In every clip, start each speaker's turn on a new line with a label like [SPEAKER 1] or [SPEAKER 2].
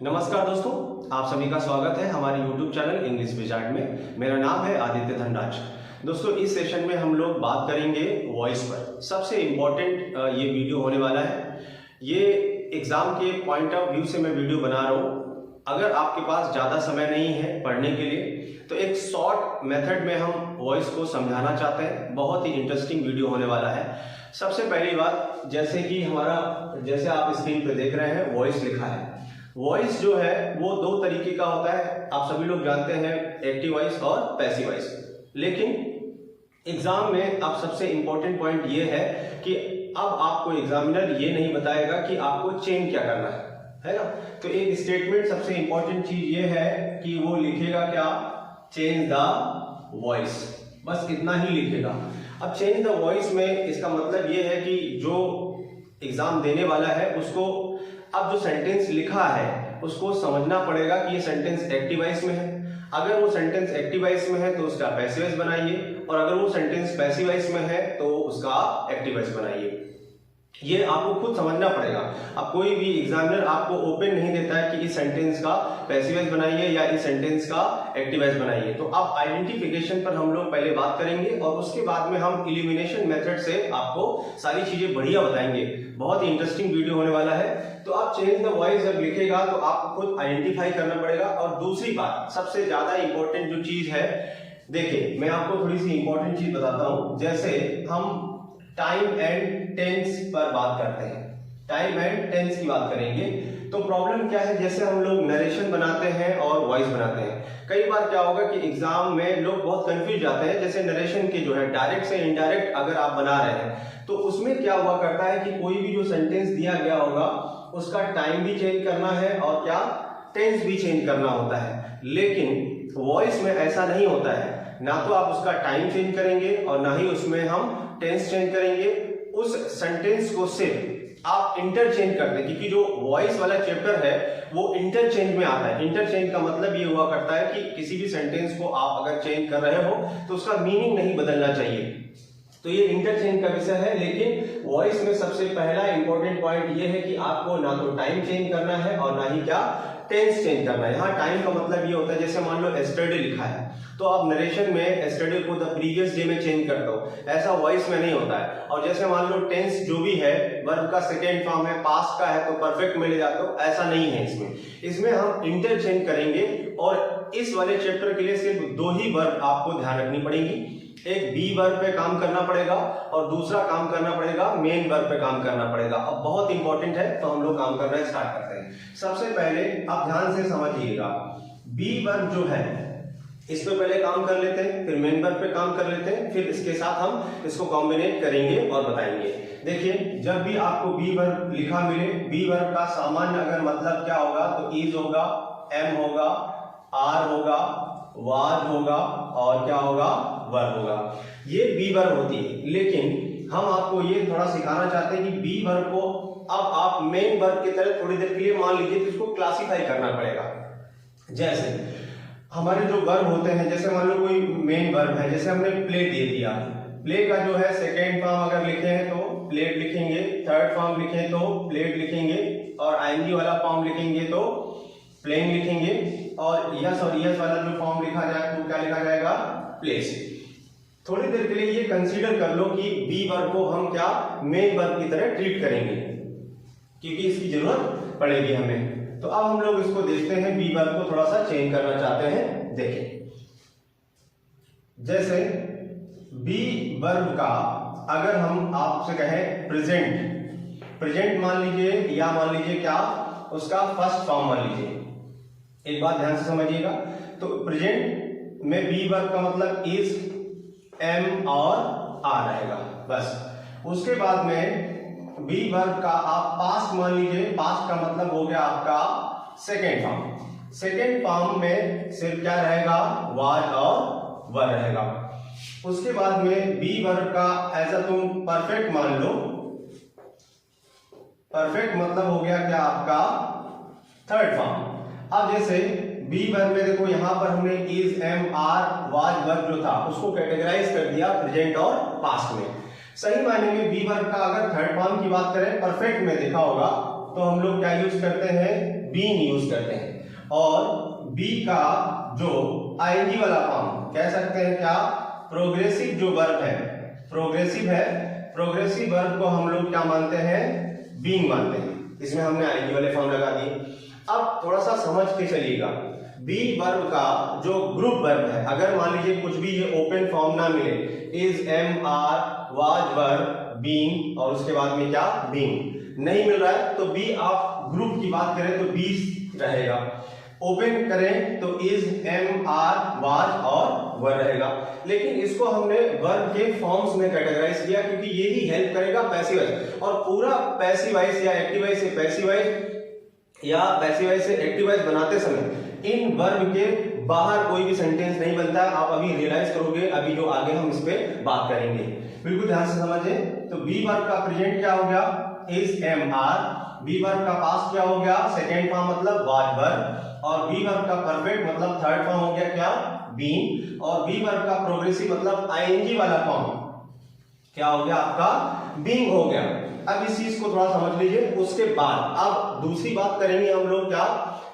[SPEAKER 1] नमस्कार दोस्तों, आप सभी का स्वागत है हमारे YouTube चैनल इंग्लिश विजार्ड में। मेरा नाम है आदित्य धनराज। दोस्तों, इस सेशन में हम लोग बात करेंगे वॉइस पर। सबसे इम्पोर्टेंट ये वीडियो होने वाला है। ये एग्जाम के पॉइंट ऑफ व्यू से मैं वीडियो बना रहा हूँ। अगर आपके पास ज़्यादा समय नहीं है पढ़ने के लिए तो एक शॉर्ट मेथड में हम वॉइस को समझाना चाहते हैं। बहुत ही इंटरेस्टिंग वीडियो होने वाला है। सबसे पहली बात, जैसे आप स्क्रीन पे देख रहे हैं, वॉइस लिखा है। वॉइस जो है वो दो तरीके का होता है। आप सभी लोग जानते हैं, एक्टिव वॉइस और पैसिव वॉइस। लेकिन एग्जाम में अब सबसे इंपॉर्टेंट पॉइंट ये है कि अब आपको एग्जामिनर ये नहीं बताएगा कि आपको चेंज क्या करना है ना। तो एक स्टेटमेंट सबसे इंपॉर्टेंट चीज ये है कि वो लिखेगा क्या, चेंज द वॉइस। बस इतना ही लिखेगा। अब चेंज द वॉइस में इसका मतलब ये है कि जो एग्जाम देने वाला है उसको अब जो सेंटेंस लिखा है उसको समझना पड़ेगा कि ये सेंटेंस एक्टिव वॉइस में है। अगर वो सेंटेंस एक्टिव वॉइस में है तो उसका पैसिव वॉइस बनाइए, और अगर वो सेंटेंस पैसिव वॉइस में है तो उसका एक्टिव वॉइस बनाइए। ये आपको खुद समझना पड़ेगा। अब कोई भी एग्जामिनर आपको ओपन नहीं देता है कि इस सेंटेंस का पैसिव वॉइस बनाइए या इस सेंटेंस का एक्टिव वॉइस बनाइए। तो अब आइडेंटिफिकेशन पर हम लोग पहले बात करेंगे और उसके बाद में हम एलिमिनेशन मेथड से आपको सारी चीजें बढ़िया बताएंगे। बहुत ही इंटरेस्टिंग वीडियो होने वाला है। तो आप चेंज द वॉइस जब लिखेगा तो आपको खुद आइडेंटिफाई करना पड़ेगा। और दूसरी बात, सबसे ज्यादा इंपॉर्टेंट जो चीज है, देखिए मैं आपको थोड़ी सी इंपॉर्टेंट चीज बताता हूं। जैसे हम टाइम एंड टेंस पर बात करते हैं, टाइम एंड टेंस की बात करेंगे तो प्रॉब्लम क्या है, जैसे हम लोग नरेशन बनाते हैं और वॉइस बनाते हैं। कई बार क्या होगा कि एग्जाम में लोग बहुत कंफ्यूज जाते हैं। जैसे नरेशन के जो है डायरेक्ट से इनडायरेक्ट अगर आप बना रहे हैं तो उसमें क्या हुआ करता है कि कोई भी जो सेंटेंस दिया गया होगा उसका टाइम भी चेंज करना है और क्या, टेंस भी चेंज करना होता है। लेकिन वॉइस में ऐसा नहीं होता है। ना तो आप उसका टाइम चेंज करेंगे और ना ही उसमें हम टेंस चेंज करेंगे। उस सेंटेंस को सिर्फ आप इंटरचेंज करते हैं, क्योंकि जो वॉइस वाला चैप्टर है वो इंटरचेंज में आता है। इंटरचेंज का मतलब ये हुआ करता है कि किसी भी सेंटेंस को आप अगर चेंज कर रहे हो तो उसका मीनिंग नहीं बदलना चाहिए। तो ये इंटरचेंज का विषय है। लेकिन वॉइस में सबसे पहला इंपॉर्टेंट पॉइंट ये है कि आपको ना तो टाइम चेंज करना है और ना ही क्या, टेंस चेंज करना है। यहाँ टाइम का मतलब ये होता है, जैसे मान लो एस्टरडे लिखा है तो अब नरेशन में एस्टरडे को द प्रीवियस डे में चेंज करता हूँ, ऐसा वॉइस में नहीं होता है। और जैसे मान लो टेंस जो भी है वर्ब का सेकेंड फॉर्म है, पास्ट का है तो परफेक्ट में ले जाता हूँ, ऐसा नहीं है। इसमें हम इंटरचेंज करेंगे। और इस वाले चैप्टर के लिए सिर्फ दो ही वर्ब आपको ध्यान रखनी पड़ेगी। एक बी वर्ब पे काम करना पड़ेगा और दूसरा काम करना पड़ेगा मेन वर्ब पे काम करना पड़ेगा। अब बहुत इंपॉर्टेंट है, तो हम लोग काम करना स्टार्ट करते हैं। सबसे पहले आप ध्यान से समझिएगा, बी वर्ब जो है इस पे पहले काम कर लेते हैं, फिर मेन वर्ब पे काम कर लेते हैं, फिर इसके साथ हम इसको कॉम्बिनेट करेंगे और बताएंगे। देखिए, जब भी आपको बी वर्ब लिखा मिले, बी वर्ब का सामान्य अगर मतलब क्या होगा तो इज होगा, एम होगा, आर होगा, वाज होगा और क्या होगा, वर्ब होगा। ये बी वर्ब होती है। लेकिन हम आपको ये थोड़ा सिखाना चाहते हैं कि बी वर्ब को अब आप मेन वर्ब की तरह थोड़ी देर के लिए मान लीजिए तो इसको क्लासिफाई करना पड़ेगा। जैसे हमारे जो वर्ब होते हैं, जैसे मान लो कोई मेन वर्ब है, जैसे हमने प्ले दे दिया, प्ले का जो है सेकेंड फॉर्म अगर लिखे हैं तो प्लेड लिखेंगे, थर्ड फॉर्म लिखें तो प्लेड लिखेंगे, और आईएनजी वाला फॉर्म लिखेंगे तो प्लेइंग लिखेंगे, और यस और यस वाला जो फॉर्म लिखा जाए तो क्या लिखा जाएगा, प्लेस। थोड़ी देर के लिए ये कंसीडर कर लो कि बी वर्ब को हम क्या, मेन वर्ब की तरह ट्रीट करेंगे, क्योंकि इसकी जरूरत पड़ेगी हमें। तो अब हम लोग इसको देखते हैं, बी वर्ब को थोड़ा सा चेंज करना चाहते हैं। देखें, जैसे बी वर्ब का अगर हम आपसे कहें प्रेजेंट, प्रेजेंट मान लीजिए या मान लीजिए क्या, उसका फर्स्ट फॉर्म मान लीजिए। एक बात ध्यान से समझिएगा, तो प्रेजेंट में बी वर्ब का मतलब इज, एम और आर रहेगा बस। उसके बाद में बी वर्ब का आप पास्ट मान लीजिए, पास्ट का मतलब हो गया आपका सेकेंड फॉर्म। सेकेंड फॉर्म में सिर्फ क्या रहेगा, वाज और वर रहेगा। उसके बाद में बी वर्ब का ऐसा तुम परफेक्ट मान लो, परफेक्ट मतलब हो गया क्या आपका थर्ड फॉर्म। अब जैसे बी वर्ब में देखो, यहां पर हमने is, am, are, was verb जो था उसको कैटेगराइज कर दिया प्रेजेंट और पास्ट में। सही मायने में बी वर्ब का अगर थर्ड फॉर्म की बात करें, परफेक्ट में देखा होगा तो हम लोग क्या यूज करते हैं, बीन यूज करते हैं। और बी का जो आईएनजी वाला फॉर्म कह सकते हैं क्या, प्रोग्रेसिव जो वर्ब है, प्रोग्रेसिव है, प्रोग्रेसिव वर्ब को हम लोग क्या मानते हैं, बीइंग मानते हैं। इसमें हमने आईएनजी वाले फॉर्म लगा दिए। अब थोड़ा सा समझ के चलिएगा, बी वर्ब का जो ग्रुप वर्ब है, अगर मान लीजिए कुछ भी ये ओपन फॉर्म ना मिले, is, am, are, was, were, being और उसके बाद में क्या, बीइंग नहीं मिल रहा है, तो बी आप ग्रुप की बात करें तो बी रहेगा। ओपन करें तो इज, एम, आर, वाज और वर रहेगा। लेकिन इसको हमने वर्ब के फॉर्म्स में कैटेगराइज किया क्योंकि यही हेल्प करेगा पैसिवाइज। और पूरा पैसिवाइज या एक्टिवाइज से पैसिवाइज या पैसिवाइज से एक्टिवाइज बनाते समय इन वर्ब के बाहर कोई भी सेंटेंस नहीं बनता है। आप अभी रियलाइज करोगे, अभी जो आगे हम इस पे बात करेंगे, बिल्कुल ध्यान से समझें। तो बी वर्ब का प्रेजेंट क्या हो गया, is, am, are. Be verb का पास्ट क्या हो गया, सेकेंड फॉर्म मतलब वाज, वर। और बी वर्ब का परफेक्ट मतलब थर्ड फॉर्म हो गया क्या, बीन। और बी वर्ब का प्रोग्रेसिव मतलब आईएनजी वाला फॉर्म क्या हो गया आपका, बीइंग हो गया। अब इस चीज को थोड़ा समझ लीजिए। उसके बाद अब दूसरी बात करेंगे हम लोग क्या,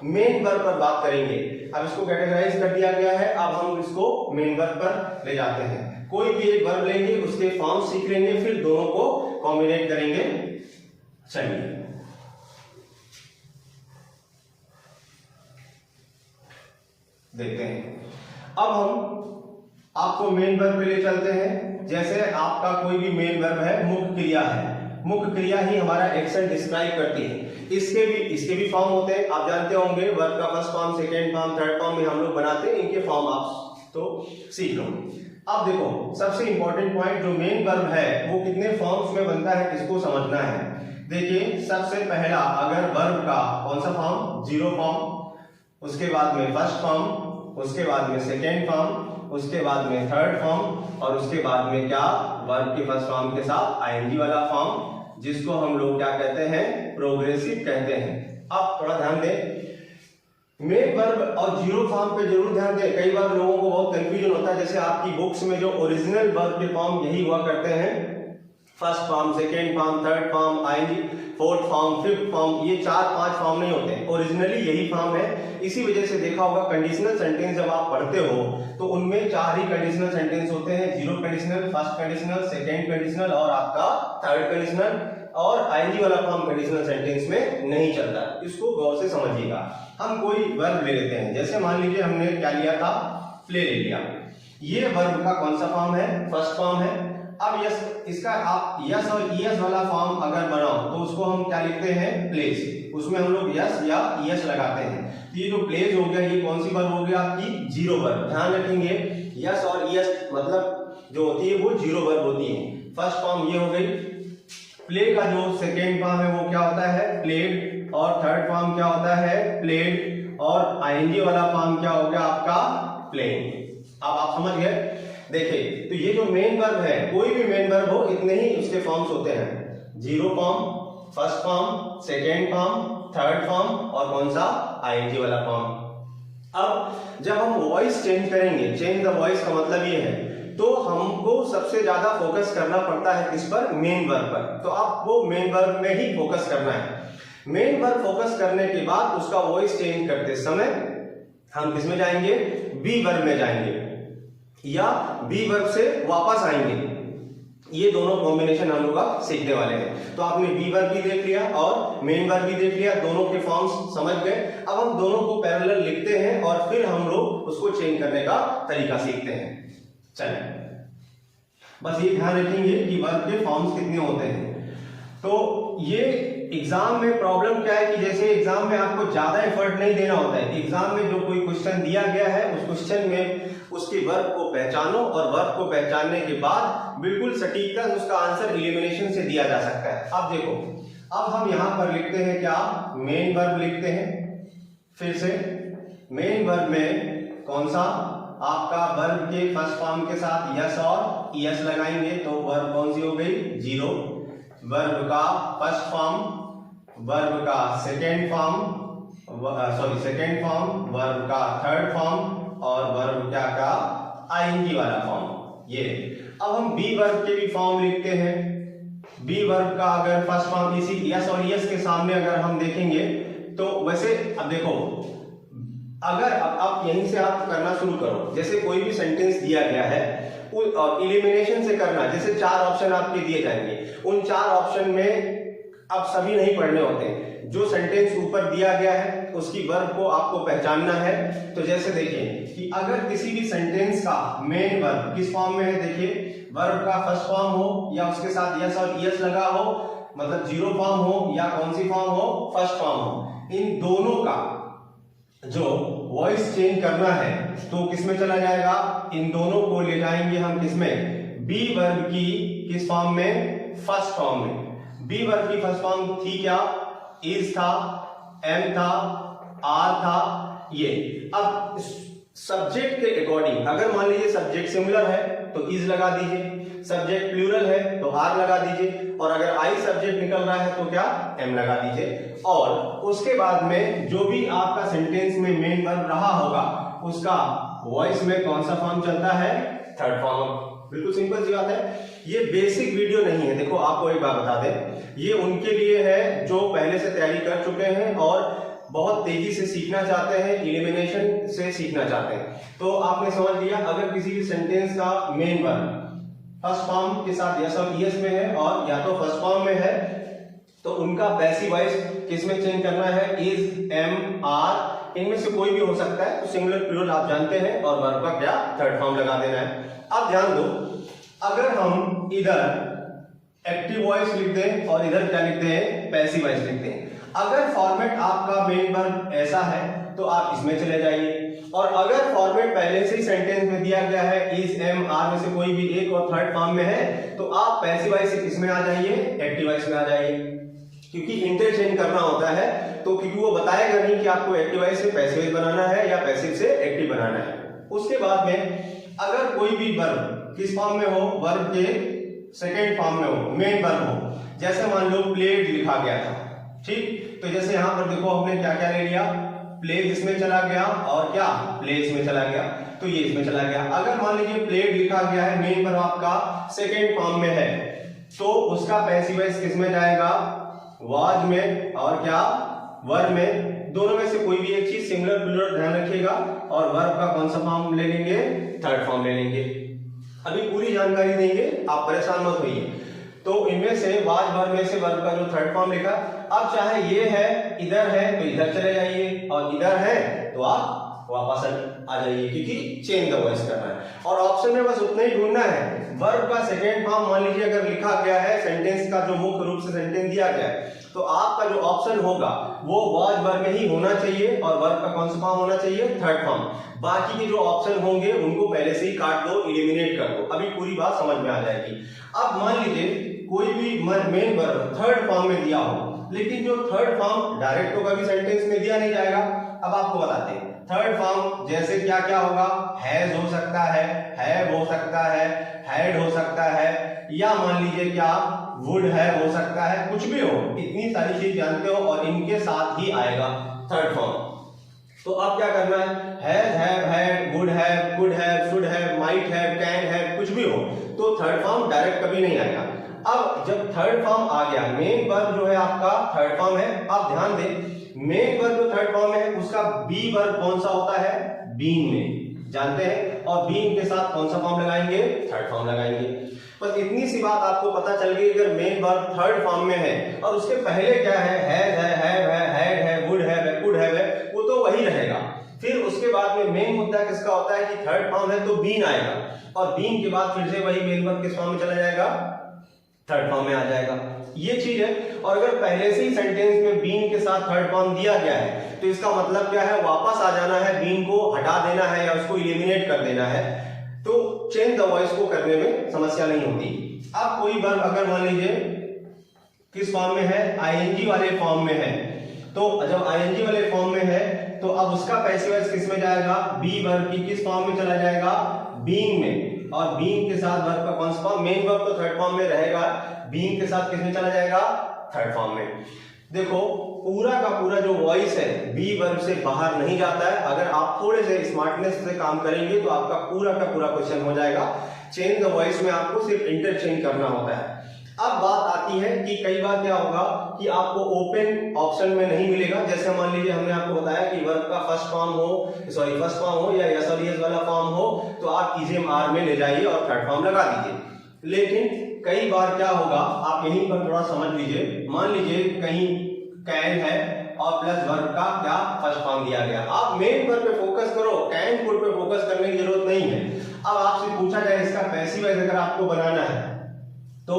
[SPEAKER 1] मेन वर्ब पर बात करेंगे। अब इसको कैटेगराइज कर दिया गया है, अब हम इसको मेन वर्ब पर ले जाते हैं। कोई भी एक वर्ब लेंगे, उसके फॉर्म सीख लेंगे, फिर दोनों को कॉम्बिनेट करेंगे। चलिए देखते हैं। अब हम आपको मेन वर्ब पे ले चलते हैं। जैसे आपका कोई भी मेन वर्ब है, मुख्य क्रिया है, मुख्य क्रिया ही हमारा एक्शन डिस्क्राइब करती है। इसके भी फॉर्म होते हैं, आप जानते होंगे। वर्ब का first form, second form, third form में हम लोग बनाते हैं, इनके फॉर्म आप तो सीख लो। अब देखो, सबसे इंपॉर्टेंट पॉइंट, जो मेन वर्ब है वो कितने फॉर्म्स में बनता है, किसको समझना है। देखिए, सबसे पहला अगर वर्ब का कौन सा फॉर्म, जीरो फॉर्म, उसके बाद में फर्स्ट फॉर्म, उसके बाद में सेकेंड फॉर्म, उसके बाद में थर्ड फॉर्म और उसके बाद में क्या, वर्ब के फर्स्ट फॉर्म के साथ आईएनजी वाला फॉर्म, जिसको हम लोग क्या कहते हैं, प्रोग्रेसिव कहते हैं। अब थोड़ा ध्यान दें, मेन वर्ब और जीरो फॉर्म पे जरूर ध्यान दें। कई बार लोगों को बहुत कंफ्यूजन होता है। जैसे आपकी बुक्स में जो ओरिजिनल वर्ब के फॉर्म यही हुआ करते हैं, first form, second form, third form, I N G, fourth form, fifth form, ये 4-5 फॉर्म नहीं होते हैं, ओरिजिनली यही फॉर्म है। इसी वजह से देखा होगा कंडीशनल सेंटेंस जब आप पढ़ते हो तो उनमें 4 ही कंडीशनल सेंटेंस होते हैं, zero conditional, first conditional, second conditional और आपका थर्ड कंडीशनल। और आईएनजी वाला फॉर्म कंडीशनल सेंटेंस में नहीं चलता। इसको गौर से समझिएगा। हम कोई वर्ब ले लेते हैं, जैसे मान लीजिए हमने क्या लिया था, प्ले ले लिया। ये वर्ब का कौन सा फॉर्म है, फर्स्ट फॉर्म है। अब यस, इसका आप यस और ईएस वाला फॉर्म अगर बनाओ तो उसको हम क्या लिखते हैं, प्लेस। उसमें हम लोग यस या ईएस लगाते हैं। तो ये जो प्लेस हो गया, ये कौन सी वर्ब हो गया आपकी, जीरो वर्ब। ध्यान रखेंगे, यस और ईएस मतलब जो होती है वो जीरो वर्ब होती है। फर्स्ट फॉर्म ये हो गई। प्ले का जो सेकेंड फॉर्म है वो क्या होता है, प्लेड। और थर्ड फॉर्म क्या होता है, प्लेड। और आईएनजी वाला फॉर्म क्या हो गया आपका, प्लेइंग। अब आप समझ गए। देखिए, तो ये जो मेन वर्ब है, कोई भी मेन वर्ब हो, इतने ही उसके फॉर्म्स होते हैं, zero form, first form, second form, third form और कौन सा, आईएनजी वाला फॉर्म। अब जब हम वॉइस चेंज करेंगे, चेंज द वॉइस का मतलब ये है, तो हमको सबसे ज्यादा फोकस करना पड़ता है किस पर, मेन वर्ब पर। तो आपको मेन वर्ब में ही फोकस करना है। मेन वर्ब फोकस करने के बाद उसका वॉइस चेंज करते समय हम किस में जाएंगे, बी वर्ब में जाएंगे या बी वर्ब से वापस आएंगे। ये दोनों कॉम्बिनेशन हम लोग सीखने वाले हैं। तो आपने बी वर्ब भी देख लिया और मेन वर्ब भी देख लिया, दोनों के फॉर्म्स समझ गए। अब हम दोनों को पैरेलल लिखते हैं और फिर हम लोग उसको चेंज करने का तरीका सीखते हैं। चलिए, बस ये ध्यान रखेंगे कि वर्ब के फॉर्म्स कितने होते हैं। तो ये एग्जाम में प्रॉब्लम क्या है कि जैसे एग्जाम में आपको ज्यादा एफर्ट नहीं देना होता है। एग्जाम में जो कोई क्वेश्चन दिया गया है, उस क्वेश्चन में उसके वर्ब को पहचानो और वर्ब को पहचानने के बाद बिल्कुल सटीकता से उसका आंसर एलिमिनेशन से दिया जा सकता है। अब देखो, अब हम यहां पर लिखते हैं क्या, मेन वर्ब लिखते हैं। फिर से मेन वर्ब में कौन सा, आपका वर्ब के फर्स्ट फॉर्म के साथ यस और ईएस लगाएंगे तो वर्ब कौन सी हो गई, जीरो। वर्ब का फर्स्ट फॉर्म, वर्ब का second form, second form, verb का थर्ड फॉर्म और वर्ब क्या का, आईएनजी वाला फॉर्म। ये अब हम बी वर्ब के भी फॉर्म लिखते हैं। बी वर्ब का अगर फर्स्ट फॉर्म इसी यस और ईएस के सामने अगर हम देखेंगे तो वैसे अब देखो, अगर अब यहीं से आप करना शुरू करो, जैसे कोई भी सेंटेंस दिया गया है इलिमिनेशन से करना, जैसे 4 ऑप्शन आपके दिए जाएंगे, उन 4 ऑप्शन में अब सभी नहीं पढ़ने होते हैं, जो सेंटेंस ऊपर दिया गया है उसकी वर्ब को आपको पहचानना है। तो जैसे देखिए कि अगर किसी भी सेंटेंस का मेन वर्ब किस फॉर्म में है, देखिए वर्ब का फर्स्ट फॉर्म हो या उसके साथ यस और ईएस लगा हो, मतलब जीरो फॉर्म हो या कौन सी फॉर्म हो, फर्स्ट फॉर्म हो, इन दोनों का जो वॉइस चेंज करना है तो किसमें चला जाएगा, इन दोनों को ले जाएंगे हम किसमें, बी वर्ब की किस फॉर्म में, फर्स्ट फॉर्म में। बी वर्ब की फर्स्ट फॉर्म थी क्या, इज था, एम था, आर था, ये। अब सब्जेक्ट के अकॉर्डिंग अगर मान लीजिए सब्जेक्ट सिमिलर है तो इज लगा दीजिए, सब्जेक्ट प्लूरल है तो आर लगा दीजिए, और अगर आई सब्जेक्ट निकल रहा है तो क्या, एम लगा दीजिए। और उसके बाद में जो भी आपका सेंटेंस में मेन वर्ब रहा होगा उसका वॉइस में कौन सा फॉर्म चलता है, थर्ड फॉर्म। बिल्कुल सिंपल सी बात है, ये बेसिक वीडियो नहीं है। देखो आपको एक बात बता दें, ये उनके लिए है जो पहले से तैयारी कर चुके हैं और बहुत तेजी से सीखना चाहते हैं, इलिमिनेशन से सीखना चाहते हैं। तो आपने समझ लिया, अगर किसी भी सेंटेंस का मेन वर्ब फर्स्ट फॉर्म के साथ यस और ईएस में है और या तो फर्स्ट फॉर्म में है तो उनका पैसिव वॉइस किसमें चेंज करना है, इज, एम, आर, इनमें से कोई भी हो सकता है। तो सिंगुलर प्लूरल आप जानते हैं और वर्ब का क्या, थर्ड फॉर्म लगा देना है। अब ध्यान दो, अगर हम इधर एक्टिव वॉइस लिख दें और इधर क्या लिख दें, पैसिव वॉइस लिख दें, अगर फॉर्मेट आपका मेन वर्ब ऐसा है तो आप इसमें चले जाइए, और अगर फॉर्मेट पहले से ही सेंटेंस में दिया गया है इज, एम, आर में से कोई भी एक और थर्ड फॉर्म में है तो आप पैसिव वॉइस से किसमें आ जाइए, एक्टिव वॉइस में आ जाइए, क्योंकि इंटरचेंज करना होता है। तो क्योंकि वो बताएगा नहीं कि आपको एक्टिव वॉइस से पैसिव वॉइस बनाना है या पैसिव से एक्टिव बनाना है। उसके बाद में अगर कोई भी वर्ब किस फॉर्म में हो, वर्ब के सेकेंड फॉर्म में हो, मेन वर्ब हो, जैसे मान लो प्लेड लिखा गया था, ठीक, तो जैसे यहां पर देखो हमने क्या क्या ले लिया, प्लेड इसमें चला गया और क्या, प्ले इसमें चला गया, तो ये इसमें चला गया। अगर मान लीजिए प्लेड लिखा गया है, मेन वर्ब आपका सेकेंड फॉर्म में है, तो उसका पैसिव वॉइस किसमें जाएगा, वाज में और क्या, वर्ब में। दोनों में से कोई भी एक चीज, सिंगुलर प्लूरल ध्यान रखिएगा, और वर्ब का कौन सा फॉर्म ले लेंगे, थर्ड फॉर्म ले लेंगे। अभी पूरी जानकारी देंगे, आप परेशान मत होइए। तो इनमें से वाज वर्ब में से वर्ब का जो थर्ड फॉर्म लिखा, अब चाहे ये है, इधर है तो इधर चले जाइए, और इधर है तो आप वापस आ जाइए, क्योंकि चेंज द वॉइस करना है। और ऑप्शन में बस उतना ही ढूंढना है, वर्ब का सेकेंड फॉर्म मान लीजिए अगर लिखा गया है, सेंटेंस का जो मुख्य रूप से सेंटेंस दिया गया है, तो आपका जो ऑप्शन होगा वो वाज वर्ब में ही होना चाहिए, और वर्ब का कौन सा फॉर्म होना चाहिए, थर्ड फॉर्म। बाकी के जो ऑप्शन होंगे उनको पहले से ही काट दो, इलिमिनेट कर दो, अभी पूरी बात समझ में आ जाएगी। अब मान लीजिए कोई भी मेन वर्ब थर्ड फॉर्म में दिया हो, लेकिन जो थर्ड फॉर्म डायरेक्ट तो कभी सेंटेंस में दिया नहीं जाएगा। अब आपको बताते हैं थर्ड फॉर्म जैसे क्या क्या होगा, हैज हो सकता है, हैव हो सकता है, हैड हो सकता है, या मान लीजिए क्या, वुड है हो सकता है, कुछ भी हो, इतनी सारी चीज जानते हो, और इनके साथ ही आएगा थर्ड फॉर्म। तो अब क्या करना है, has, have, had, would have, could have, should have, might have, can have, कुछ भी हो, तो थर्ड फॉर्म डायरेक्ट कभी नहीं आएगा। अब जब थर्ड फॉर्म आ गया, मेन वर्ब जो है आपका थर्ड फॉर्म है। अब ध्यान दें, मेन वर्ब जो थर्ड फॉर्म है उसका बी वर्ब कौन सा होता है, बीन में, जानते हैं, और बीन के साथ कौन सा फॉर्म लगाएंगे, थर्ड फॉर्म लगाएंगे। बस इतनी सी बात आपको पता चल गई, अगर मेन वर्ब थर्ड फॉर्म में है और उसके पहले क्या है, हैज है, हैव है, हैड है, वुड है, कुड है, वो तो वही रहेगा। फिर उसके बाद में मेन मुद्दा किसका होता है कि थर्ड फॉर्म है तो बीन आएगा, और बीन के बाद फिर से वही मेन वर्ब किस फॉर्म में चला जाएगा, थर्ड फॉर्म में आ जाएगा। ये चीज है। और अगर पहले से ही सेंटेंस में बीन के साथ थर्ड फॉर्म दिया गया है तो इसका मतलब क्या है, वापस आ जाना है, बीन को हटा देना है या उसको इलिमिनेट कर देना है, तो चेंज द वॉइस को करने में समस्या नहीं होती। अब कोई वर्ब अगर मान लीजिए किस फॉर्म में है, आईएनजी वाले फॉर्म में है, तो जब आईएनजी वाले फॉर्म में है तो अब उसका पैसिव वॉइस किस में जाएगा, बी वर्ब की किस फॉर्म में चला जाएगा, बीइंग में, और बीइंग के साथ वर्ब का कौन सा फॉर्म, मेन वर्ब तो थर्ड फॉर्म में रहेगा, बीइंग के साथ किस में चला जाएगा, थर्ड फॉर्म में। देखो पूरा का पूरा जो वॉइस है बी वर्ब से बाहर नहीं जाता है। अगर आप थोड़े से स्मार्टनेस से काम करेंगे तो आपका पूरा का पूरा क्वेश्चन हो जाएगा। चेंज द वॉइस में आपको सिर्फ इंटरचेंज करना होता है। अब बात आती है कि कई बार क्या होगा कि आपको ओपन ऑप्शन में नहीं मिलेगा। जैसे मान लीजिए हमने आपको बताया कि वर्ब का फर्स्ट फॉर्म हो या यस और यस वाला फॉर्म हो तो आप इजेम आर में ले जाइए और थर्ड फॉर्म लगा दीजिए। लेकिन कई बार क्या होगा, आप यहीं पर थोड़ा समझ लीजिए, मान लीजिए कहीं कैन है और प्लस वर्ब का क्या फर्स्ट फॉर्म दिया गया। आप मेन वर्ब पे फोकस करो, कैन कुड पे फोकस करने की जरूरत नहीं है। अब आपसे पूछा जाए इसका पैसिव वॉइस अगर आपको बनाना है तो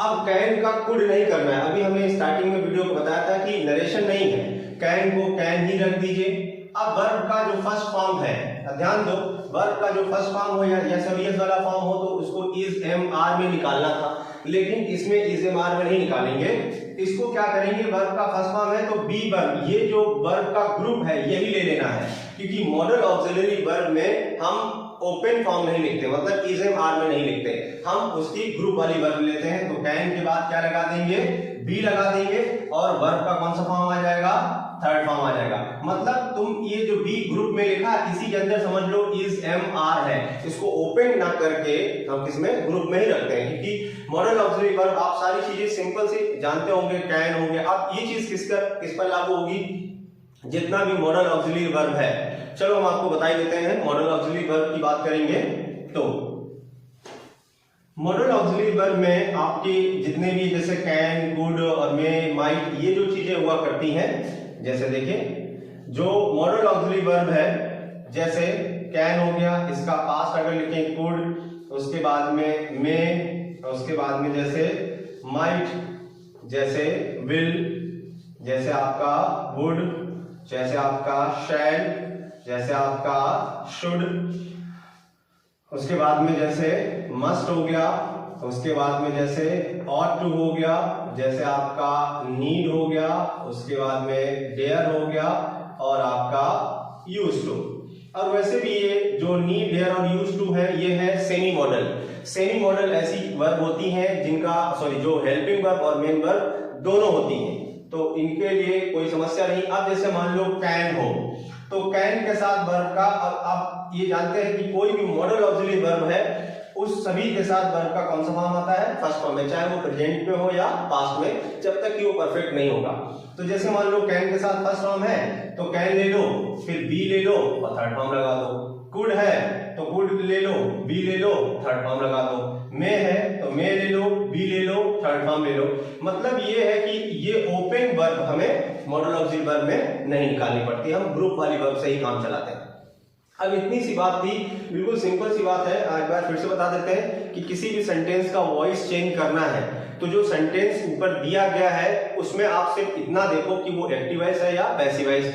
[SPEAKER 1] अब कैन का कुड नहीं करना है। अभी हमने स्टार्टिंग में वीडियो को बताया था कि नरेशन नहीं है, कैन को कैन ही रख दीजिए। अब वर्ब का जो फर्स्ट फॉर्म है, ध्यान दो, वर्ब का जो फर्स्ट फॉर्म हो या यस और यस वाला फॉर्म हो तो उसको इज एम आर में निकालना था, लेकिन इसमें इज एम आर में नहीं निकालेंगे। इसको क्या करेंगे, वर्ब का फर्स्ट फॉर्म है तो बी वर्ब, ये जो वर्ब का ग्रुप है यही ले लेना है, क्योंकि मॉडल ऑक्सिलरी वर्ब में हम ओपन फॉर्म नहीं लिखते, मतलब इज एम आर में नहीं लिखते, हम उसकी ग्रुप वाली वर्ब लेते हैं। तो कैन के बाद क्या लगा देंगे, बी लगा देंगे और वर्ब का कौन सा फॉर्म आ जाएगा, थर्ड फॉर्म आ जाएगा। मतलब तुम ये जो बी ग्रुप में लिखा इसी के अंदर समझ लो इज एम आर है, इसको ओपन ना करके हम किसमें, ग्रुप में ही रखते हैं, क्योंकि मॉडल ऑक्सिलरी वर्ब आप सारी चीजें सिंपल से जानते होंगे, कैन हो गया। अब ये चीज किस पर लागू होगी, जितना भी मॉडल ऑक्सिलरी वर्ब है। चलो हम आपको बता ही देते हैं, मॉडल ऑक्सिलरी वर्ब की बात करेंगे तो मॉडल ऑक्सिलरी वर्ब में आपके जितने भी जैसे कैन, कुड और मे, माइट, ये जो चीजें हुआ करती हैं, जैसे देखिए जो मॉडल ऑक्सिलरी वर्ब है, जैसे कैन हो गया, इसका पास्ट अगर लिखें कुड, उसके बाद में मे, उसके बाद में जैसे माइट, जैसे विल, जैसे आपका वुड, जैसे आपका शैल, जैसे आपका शुड, उसके बाद में जैसे मस्ट हो गया, उसके बाद में जैसे ऑट टू हो गया, जैसे आपका नीड हो गया, उसके बाद में डेयर हो गया और आपका यूज टू। और वैसे भी ये जो नीड, डेयर और यूज टू है ये है सेमी मॉडल। सेमी मॉडल ऐसी वर्ब होती हैं जिनका जो हेल्पिंग वर्ब और मेन वर्ब दोनों होती हैं, तो इनके लिए कोई समस्या नहीं। अब जैसे मान लो कैन हो तो कैन के साथ वर्ब का, अब आप ये जानते हैं कि कोई भी मॉडल ऑक्सिलरी वर्ब है उस सभी के साथ वर्ब का कौन सा फॉर्म आता है, फर्स्ट फॉर्म में, चाहे वो प्रेजेंट में हो या पास्ट में, जब तक कि वो परफेक्ट नहीं होगा। तो जैसे मान लो कैन के साथ फर्स्ट फॉर्म है तो कैन ले लो, फिर बी ले लो और थर्ड फॉर्म लगा दो। कुड है तो कुड ले लो, बी ले लो, थर्ड फॉर्म लगा दो। मे है तो मे ले लो, बी ले लो, थर्ड फॉर्म ले लो। मतलब ये है कि ये ओपन वर्ब हमें मॉडल ऑक्सिलरी वर्ब में नहीं निकालनी पड़ती, हम ग्रुप वाली वर्ब से ही काम चलाते हैं। अब इतनी सी बात थी, बिल्कुल सिंपल सी बात है। एक बार फिर से बता देते हैं कि किसी भी सेंटेंस का वॉइस चेंज करना है तो जो सेंटेंस ऊपर दिया गया है उसमें आप सिर्फ इतना देखो कि वो एक्टिव वॉइस है या पैसिव वॉइस।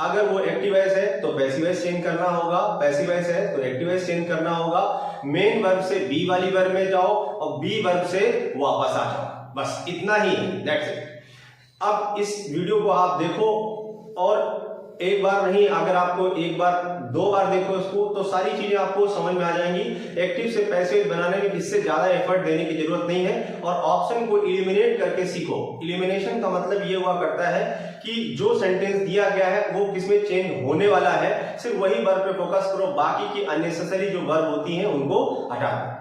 [SPEAKER 1] अगर वो एक्टिव वॉइस है तो पैसिव वॉइस चेंज करना होगा, पैसिव वॉइस है तो एक्टिव वॉइस चेंज करना होगा। मेन वर्ब से बी वाली वर्ब में जाओ और बी वर्ब से वापस आ जाओ, बस इतना ही है, दैट्स इट। अब इस वीडियो को आप देखो और एक बार नहीं, अगर आपको एक बार दो बार देखो इसको तो सारी चीजें आपको समझ में आ जाएंगी। एक्टिव से पैसिव बनाने में इससे ज्यादा एफर्ट देने की जरूरत नहीं है और ऑप्शन को इलिमिनेट करके सीखो। इलिमिनेशन का मतलब ये हुआ करता है कि जो सेंटेंस दिया गया है वो किसमें चेंज होने वाला है, सिर्फ वही वर्ब पे फोकस करो, बाकी की अननेसेसरी जो वर्ब होती हैं उनको हटा दो।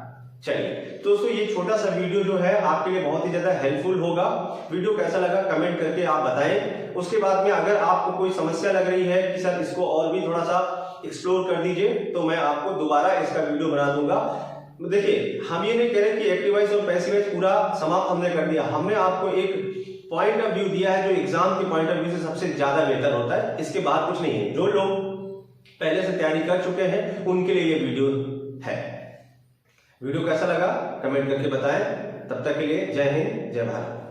[SPEAKER 1] चलिए दोस्तों, ये छोटा सा वीडियो जो है आपके लिए बहुत ही ज्यादा हेल्पफुल होगा। वीडियो कैसा लगा कमेंट करके आप बताएं। उसके बाद में अगर आपको कोई समस्या लग रही है कि सर इसको और भी थोड़ा सा एक्सप्लोर कर दीजिए तो मैं आपको दोबारा इसका वीडियो बना दूंगा। देखिए, हम ये नहीं कह रहे कि एक्टिव वॉइस और पैसिव वॉइस पूरा समाप्त हमने कर दिया, हमने आपको एक पॉइंट ऑफ व्यू दिया है जो एग्जाम के पॉइंट ऑफ व्यू से सबसे ज्यादा बेहतर होता है। इसके बाद कुछ नहीं है, जो लोग पहले से तैयारी कर चुके हैं उनके लिए ये वीडियो है। वीडियो कैसा लगा कमेंट करके बताएं। तब तक के लिए जय हिंद, जय भारत।